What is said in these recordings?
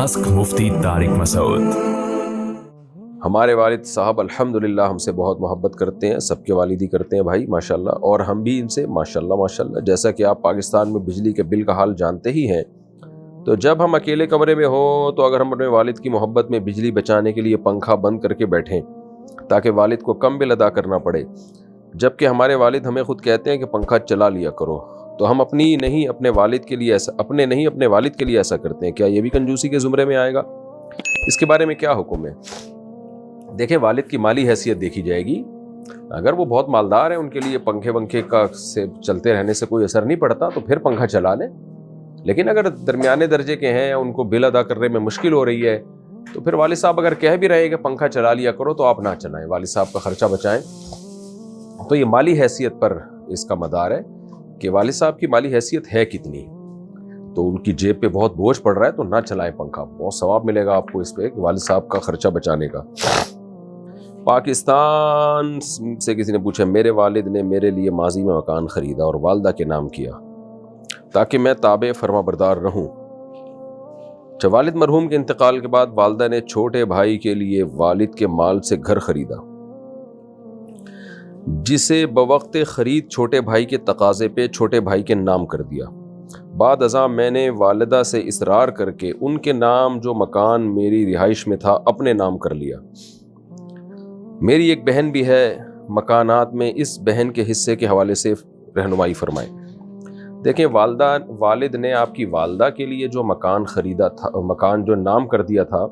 Ask मुफ्ती तारिक मसूद। हमारे वालिद साहब अल्हम्दुलिल्लाह हमसे बहुत मोहब्बत करते हैं, सबके वालिद ही करते हैं भाई माशाल्लाह, और हम भी इनसे माशाल्लाह माशाल्लाह। जैसा कि आप पाकिस्तान में बिजली के बिल का हाल जानते ही हैं, तो जब हम अकेले कमरे में हों तो अगर हम अपने वालिद की मोहब्बत में बिजली बचाने के लिए पंखा बंद करके बैठें ताकि वालिद को कम बिल अदा करना पड़े, जबकि हमारे वालिद हमें खुद कहते हैं कि पंखा चला लिया करो, तो हम अपने वालिद के लिए ऐसा करते हैं। क्या ये भी कंजूसी के ज़ुमरे में आएगा? इसके बारे में क्या हुक्म है? देखें, वालिद की माली हैसियत देखी जाएगी। अगर वो बहुत मालदार हैं, उनके लिए पंखे का से चलते रहने से कोई असर नहीं पड़ता, तो फिर पंखा चला लें। लेकिन अगर दरमियाने दर्जे के हैं, उनको बिल अदा करने में मुश्किल हो रही है, तो फिर वालिद साहब अगर कह भी रहे हैं कि पंखा चला लिया करो, तो आप ना चलाएं, वालिद साहब का खर्चा बचाएं। तो ये माली हैसियत पर इसका मदार है कि वालिद साहब की माली हैसियत है कितनी। तो उनकी जेब पे बहुत बोझ पड़ रहा है तो ना चलाएं पंखा, बहुत सवाब मिलेगा आपको इस पे कि वालिद साहब का खर्चा बचाने का। पाकिस्तान से किसी ने पूछा, मेरे वालिद ने मेरे लिए माजी में मकान खरीदा और वालदा के नाम किया ताकि मैं ताबे फरमाबरदार रहूं। जब वालिद मरहूम के इंतकाल के बाद वालदा ने छोटे भाई के लिए वालिद के माल से घर खरीदा, जिसे बवक्त खरीद छोटे भाई के तकाजे पे छोटे भाई के नाम कर दिया। बाद अज़ा मैंने वालिदा से इसरार करके उनके नाम जो मकान मेरी रिहाइश में था अपने नाम कर लिया। मेरी एक बहन भी है मकानात में, इस बहन के हिस्से के हवाले से रहनुमाई फरमाएं। देखें, वालिद ने आपकी वालदा के लिए जो मकान खरीदा था, मकान जो नाम कर दिया था,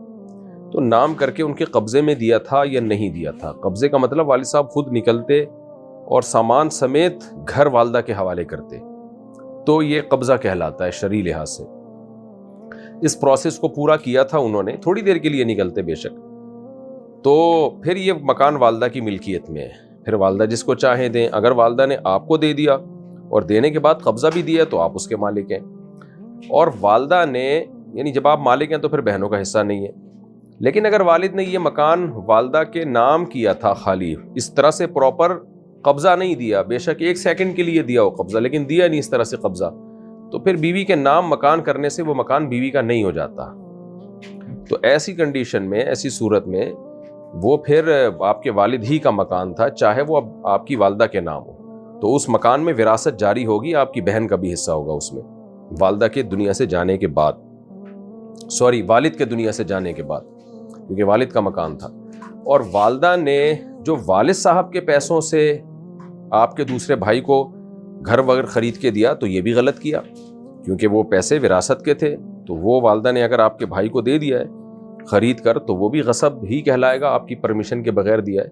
तो नाम करके उनके कब्जे में दिया था या नहीं दिया था? कब्जे का मतलब वालिद साहब खुद निकलते और सामान समेत घर वालदा के हवाले करते, तो ये कब्जा कहलाता है शरई लिहाज से। इस प्रोसेस को पूरा किया था उन्होंने, थोड़ी देर के लिए निकलते बेशक, तो फिर ये मकान वालदा की मिल्कियत में है। फिर वालदा जिसको चाहे दें। अगर वालदा ने आपको दे दिया और देने के बाद कब्जा भी दिया तो आप उसके मालिक हैं, और वालदा ने, यानी जब आप मालिक हैं तो फिर बहनों का हिस्सा नहीं है। लेकिन अगर वालिद ने ये मकान वालदा के नाम किया था खाली, इस तरह से प्रॉपर कब्जा नहीं दिया, बेशक 1 सेकंड के लिए दिया हो कब्जा, लेकिन दिया नहीं इस तरह से कब्जा, तो फिर बीवी के नाम मकान करने से वो मकान बीवी का नहीं हो जाता। तो ऐसी कंडीशन में, ऐसी सूरत में वो फिर आपके वालिद ही का मकान था, चाहे वो अब आपकी वालदा के नाम हो, तो उस मकान में विरासत जारी होगी, आपकी बहन का भी हिस्सा होगा उसमें, वालदा के दुनिया से जाने के बाद, वालिद के दुनिया से जाने के बाद, क्योंकि वालिद का मकान था। और वालदा ने जो वालिद साहब के पैसों से आपके दूसरे भाई को घर वगैरह खरीद के दिया, तो ये भी गलत किया, क्योंकि वो पैसे विरासत के थे। तो वो वालदा ने अगर आपके भाई को दे दिया है खरीद कर, तो वो भी गसब ही कहलाएगा, आपकी परमिशन के बगैर दिया है।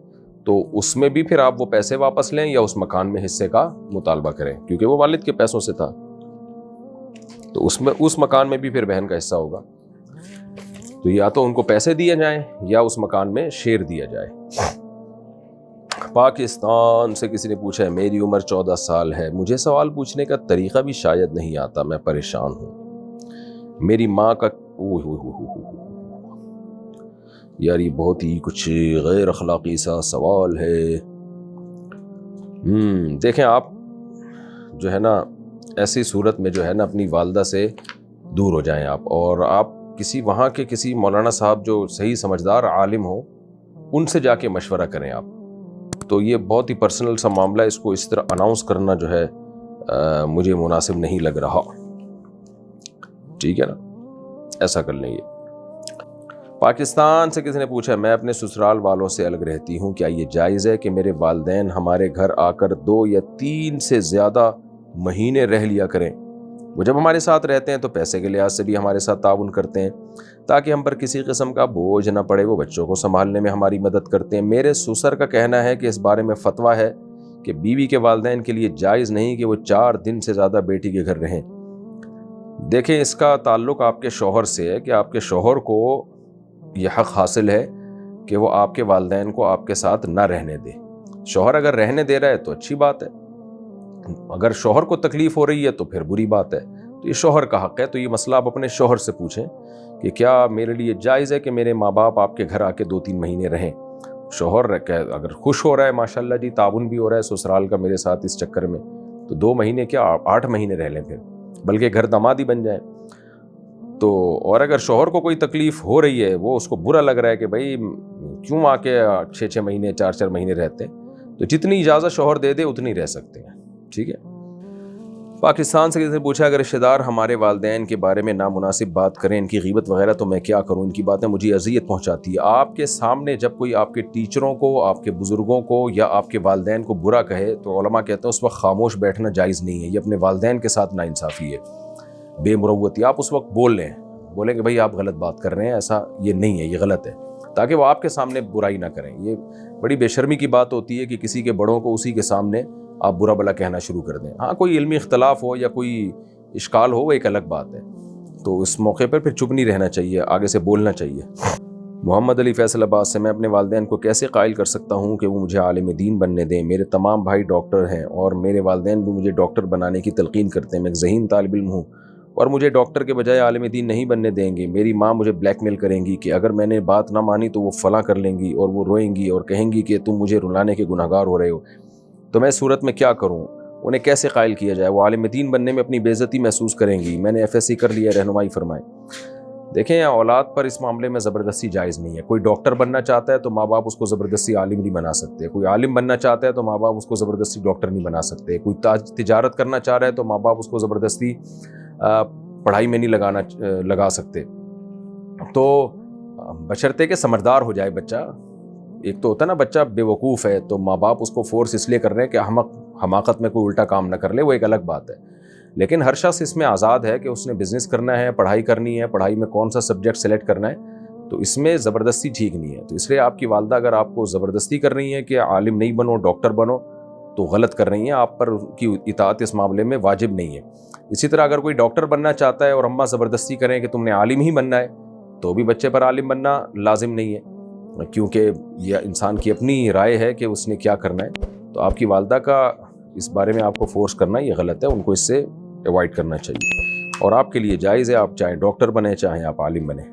तो उसमें भी फिर आप वो पैसे वापस लें या उस मकान में हिस्से का मुतालबा करें, क्योंकि वो वालिद के पैसों से था, तो उसमें उस मकान में भी फिर बहन का हिस्सा होगा। तो या तो उनको पैसे दिए जाएं या उस मकान में शेयर दिया जाए। पाकिस्तान से किसी ने पूछा है, मेरी उम्र 14 साल है, मुझे सवाल पूछने का तरीका भी शायद नहीं आता, मैं परेशान हूँ। मेरी माँ का यार ये बहुत ही कुछ गैर अखलाकी सा सवाल है। देखें, आप जो है ना, ऐसी सूरत में जो है ना, अपनी वालदा से दूर हो जाएं आप, और आप वहाँ के किसी मौलाना साहब जो सही समझदार आलिम हो, उनसे जाके मशवरा करें आप। तो ये बहुत ही पर्सनल सा मामला है, इसको इस तरह अनाउंस करना जो है मुझे मुनासिब नहीं लग रहा। ठीक है ना, ऐसा कर लें। ये पाकिस्तान से किसी ने पूछा, मैं अपने ससुराल वालों से अलग रहती हूँ, क्या ये जायज़ है कि मेरे वालिदैन हमारे घर आकर 2 या 3 से ज़्यादा महीने रह लिया करें? वो जब हमारे साथ रहते हैं तो पैसे के लिहाज से भी हमारे साथ ताउन करते हैं ताकि हम पर किसी किस्म का बोझ न पड़े, वो बच्चों को संभालने में हमारी मदद करते हैं। मेरे ससुर का कहना है कि इस बारे में फतवा है कि बीवी के वालिदैन के लिए जायज़ नहीं कि वो 4 दिन से ज़्यादा बेटी के घर रहें। देखें, इसका ताल्लुक़ आपके शौहर से है कि आपके शौहर को यह हक़ हासिल है कि वो आपके वालिदैन को आपके साथ ना रहने दे। शौहर अगर रहने दे रहा है तो अच्छी बात है, अगर शौहर को तकलीफ हो रही है तो फिर बुरी बात है। तो ये शौहर का हक़ है। तो ये मसला आप अपने शौहर से पूछें कि क्या मेरे लिए जायज़ है कि मेरे माँ बाप आपके घर आके 2-3 महीने रहें। शौहर अगर खुश हो रहा है, माशाल्लाह जी, ताउन भी हो रहा है ससुराल का मेरे साथ इस चक्कर में, तो 2 महीने क्या 8 महीने रह लें फिर, बल्कि घर दामाद ही बन जाए। تو اور اگر شوہر کو کوئی تکلیف ہو رہی ہے, وہ اس کو برا لگ رہا ہے کہ بھائی کیوں آ کے 6 مہینے 4 مہینے رہتے ہیں, تو جتنی اجازت شوہر دے دے اتنی رہ سکتے ہیں. ٹھیک ہے. پاکستان سے کسی نے پوچھا اگر رشتہ دار ہمارے والدین کے بارے میں نامناسب بات کریں, ان کی غیبت وغیرہ, تو میں کیا کروں؟ ان کی باتیں مجھے اذیت پہنچاتی ہے. آپ کے سامنے جب کوئی آپ کے ٹیچروں کو, آپ کے بزرگوں کو یا آپ کے والدین کو برا کہے تو علماء کہتے ہیں اس وقت خاموش بیٹھنا جائز نہیں ہے. یہ اپنے والدین کے ساتھ ناانصافی ہے, بے مروتی. آپ اس وقت بولیں کہ بھائی آپ غلط بات کر رہے ہیں, ایسا یہ نہیں ہے, یہ غلط ہے, تاکہ وہ آپ کے سامنے برائی نہ کریں. یہ بڑی بے شرمی کی بات ہوتی ہے کہ کسی کے بڑوں کو اسی کے سامنے آپ برا بلا کہنا شروع کر دیں. ہاں کوئی علمی اختلاف ہو یا کوئی اشکال ہو وہ ایک الگ بات ہے, تو اس موقع پر پھر چپ نہیں رہنا چاہیے, آگے سے بولنا چاہیے. محمد علی فیصل آباد سے, میں اپنے والدین کو کیسے قائل کر سکتا ہوں کہ وہ مجھے عالم دین بننے دیں؟ میرے تمام بھائی ڈاکٹر ہیں اور میرے والدین بھی مجھے ڈاکٹر بنانے کی تلقین کرتے ہیں. میں ایک ذہین طالب علم ہوں اور مجھے ڈاکٹر کے بجائے عالم دین نہیں بننے دیں گے. میری ماں مجھے بلیک میل کریں گی کہ اگر میں نے بات نہ مانی تو وہ فلاں کر لیں گی, اور وہ روئیں گی اور کہیں گی کہ تم مجھے رلانے کے گناہگار ہو رہے ہو. تو میں صورت میں کیا کروں؟ انہیں کیسے قائل کیا جائے؟ وہ عالم دین بننے میں اپنی بے عزتی محسوس کریں گی. میں نے FSC کر لیا, رہنمائی فرمائیں. دیکھیں اولاد پر اس معاملے میں زبردستی جائز نہیں ہے. کوئی ڈاکٹر بننا چاہتا ہے تو ماں باپ اس کو زبردستی عالم نہیں بنا سکتے. کوئی عالم بننا چاہتا ہے تو ماں باپ اس کو زبردستی ڈاکٹر نہیں بنا سکتے. کوئی تجارت کرنا چاہ رہا ہے تو ماں باپ اس کو زبردستی پڑھائی میں نہیں لگا سکتے. تو بشرطے کہ سمجھدار ہو جائے بچہ. ایک تو ہوتا ہے نا بچہ بے وقوف ہے تو ماں باپ اس کو فورس اس لیے کر رہے ہیں کہ حماقت میں کوئی الٹا کام نہ کر لے, وہ ایک الگ بات ہے. لیکن ہر شخص اس میں آزاد ہے کہ اس نے بزنس کرنا ہے, پڑھائی کرنی ہے, پڑھائی میں کون سا سبجیکٹ سلیکٹ کرنا ہے, تو اس میں زبردستی ٹھیک نہیں ہے. تو اس لیے آپ کی والدہ اگر آپ کو زبردستی کر رہی ہیں کہ عالم نہیں بنو ڈاکٹر بنو, تو غلط کر رہی ہیں. آپ پر ان کی اطاعت اس معاملے میں واجب نہیں ہے. اسی طرح اگر کوئی ڈاکٹر بننا چاہتا ہے اور اماں زبردستی کریں کہ تم نے عالم ہی بننا ہے, تو بھی بچے پر عالم بننا لازم نہیں ہے, کیونکہ یہ انسان کی اپنی رائے ہے کہ اس نے کیا کرنا ہے. تو آپ کی والدہ کا اس بارے میں آپ کو فورس کرنا یہ غلط ہے. ان کو اس سے اوائڈ کرنا چاہیے, اور آپ کے لیے جائز ہے, آپ چاہے ڈاکٹر بنیں چاہے آپ عالم بنیں.